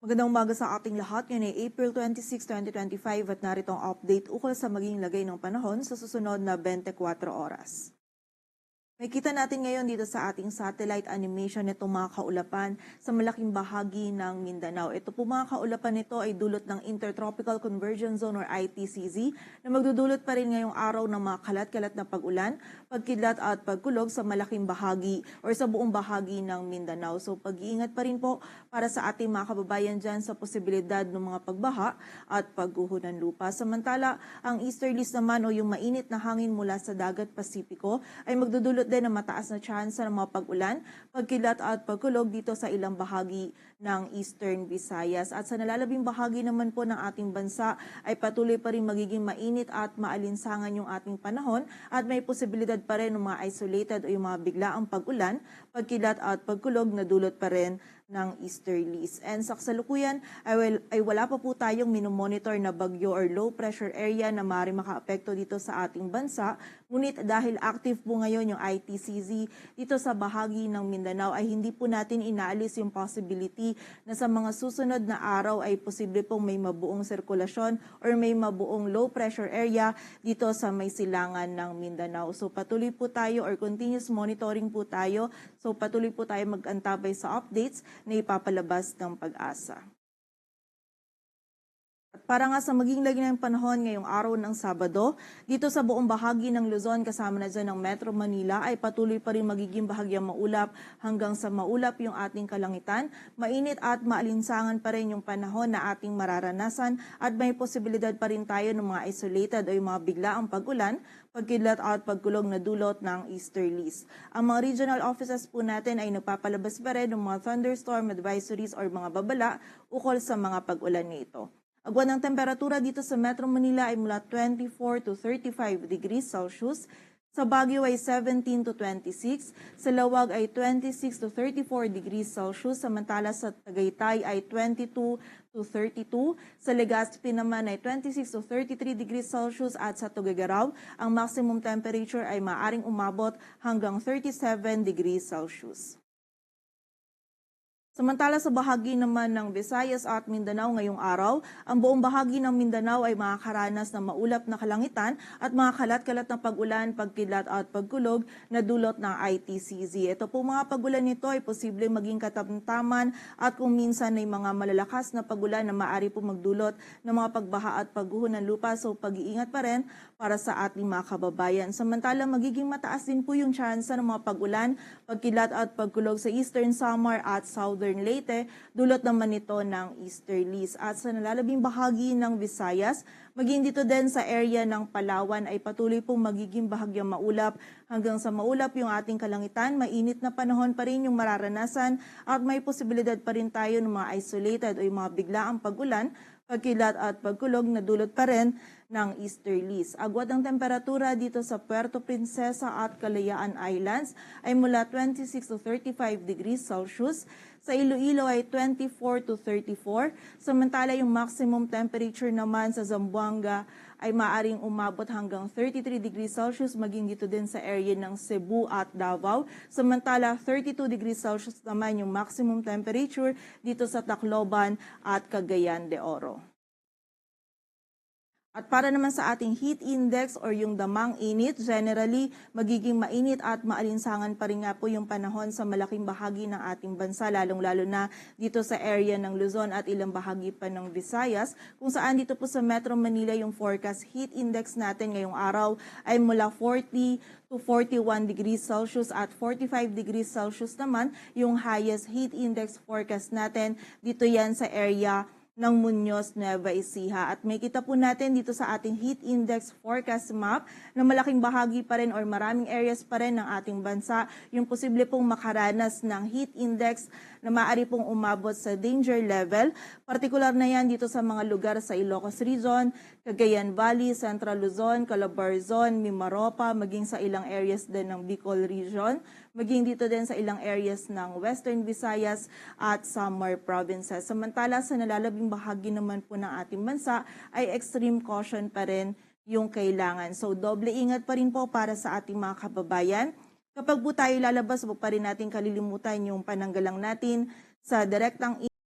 Magandang umaga sa ating lahat. Ngayon ay April 26, 2025 at narito ang update ukol sa magiging lagay ng panahon sa susunod na 24 oras. Makita natin ngayon dito sa ating satellite animation itong mga kaulapan sa malaking bahagi ng Mindanao. Ito po mga kaulapan nito ay dulot ng Intertropical Convergence Zone or ITCZ na magdudulot pa rin ngayong araw ng mga kalat-kalat na pag-ulan, pagkidlat at pagkulog sa malaking bahagi or sa buong bahagi ng Mindanao. So pag-iingat pa rin po para sa ating mga kababayan dyan sa posibilidad ng mga pagbaha at pagguho ng lupa. Samantala, ang easterlies naman o yung mainit na hangin mula sa dagat Pasipiko ay magdudulot din ng mataas na tsansa ng mga pag-ulan, pagkilat at pagkulog dito sa ilang bahagi ng Eastern Visayas. At sa nalalabing bahagi naman po ng ating bansa ay patuloy pa rin magiging mainit at maalinsangan yung ating panahon at may posibilidad pa rin ng mga isolated o yung mga biglaang pag-ulan, pagkilat at pagkulog na dulot pa rin ng easterlies. And sa kasalukuyan ay wala pa po tayong minomonitor na bagyo or low pressure area na maaaring makaapekto dito sa ating bansa. Ngunit dahil active po ngayon yung ITCZ dito sa bahagi ng Mindanao ay hindi po natin inaalis yung possibility na sa mga susunod na araw ay posible pong may mabuong sirkulasyon or may mabuong low pressure area dito sa may silangan ng Mindanao. So patuloy po tayo or continuous monitoring po tayo. So patuloy po tayo mag-antabay sa updates na ipapalabas ng Pag-asa. At para nga sa maging lagi ng panahon ngayong araw ng Sabado, dito sa buong bahagi ng Luzon kasama na dyan ng Metro Manila ay patuloy pa rin magiging bahagyang maulap hanggang sa maulap yung ating kalangitan. Mainit at maalinsangan pa rin yung panahon na ating mararanasan at may posibilidad pa rin tayo ng mga isolated o yung mga biglaang pag-ulan, pagkidlat at pagkulog na dulot ng easterlies. Ang mga regional offices po natin ay nagpapalabas pa rin ng mga thunderstorm advisories or mga babala ukol sa mga pag-ulan nito. Agwan ng temperatura dito sa Metro Manila ay mula 24 to 35 degrees Celsius. Sa Baguio ay 17 to 26. Sa Lawag ay 26 to 34 degrees Celsius. Samantala sa Tagaytay ay 22 to 32. Sa Legazpi naman ay 26 to 33 degrees Celsius. At sa Tuguegarao, ang maximum temperature ay maaring umabot hanggang 37 degrees Celsius. Samantala sa bahagi naman ng Visayas at Mindanao ngayong araw, ang buong bahagi ng Mindanao ay makakaranas ng maulap na kalangitan at mga kalat-kalat na pag-ulan, pagkidlat at pagkulog na dulot ng ITCZ. Ito po mga pag-ulan nito ay posibleng maging katamtaman at kung minsan ay mga malalakas na pag-ulan na maaari po magdulot ng mga pagbaha at pagguho ng lupa. So pag-iingat pa rin para sa ating mga kababayan. Samantala magiging mataas din po yung tsansa ng mga pag-ulan, pagkidlat at pagkulog sa Eastern Samar at Southern Leyte, dulot naman ito ng easterlies. At sa nalalabing bahagi ng Visayas, maging dito din sa area ng Palawan ay patuloy pong magiging bahagyang maulap hanggang sa maulap yung ating kalangitan. Mainit na panahon pa rin yung mararanasan at may posibilidad pa rin tayo ng mga isolated o yung mga biglaang pag-ulan, pagkilat at pagkulog na dulot pa rin ng easterlies. Agwat ang temperatura dito sa Puerto Princesa at Kalayaan Islands ay mula 26 to 35 degrees Celsius. Sa Iloilo ay 24 to 34. Samantala yung maximum temperature naman sa Zamboanga ay maaring umabot hanggang 33 degrees Celsius, maging dito din sa area ng Cebu at Davao. Samantala 32 degrees Celsius naman yung maximum temperature dito sa Tacloban at Cagayan de Oro. At para naman sa ating heat index or yung damang init, generally magiging mainit at maalinsangan pa rin nga po yung panahon sa malaking bahagi ng ating bansa, lalong-lalo na dito sa area ng Luzon at ilang bahagi pa ng Visayas, kung saan dito po sa Metro Manila yung forecast heat index natin ngayong araw ay mula 40 to 41 degrees Celsius at 45 degrees Celsius naman yung highest heat index forecast natin. Dito yan sa area ng Muñoz, Nueva Ecija. At may kita po natin dito sa ating heat index forecast map na malaking bahagi pa rin or maraming areas pa rin ng ating bansa yung posible pong makaranas ng heat index na maaari pong umabot sa danger level. Partikular na yan dito sa mga lugar sa Ilocos Region, Cagayan Valley, Central Luzon, Calabarzon, Mimaropa, maging sa ilang areas din ng Bicol Region, maging dito din sa ilang areas ng Western Visayas at Samar Provinces. Samantala sa nalalabing bahagi naman po ng ating bansa ay extreme caution pa rin yung kailangan. So doble ingat pa rin po para sa ating mga kababayan. Kapag po tayo lalabas, huwag pa rin natin kalilimutan yung pananggalang natin sa direktang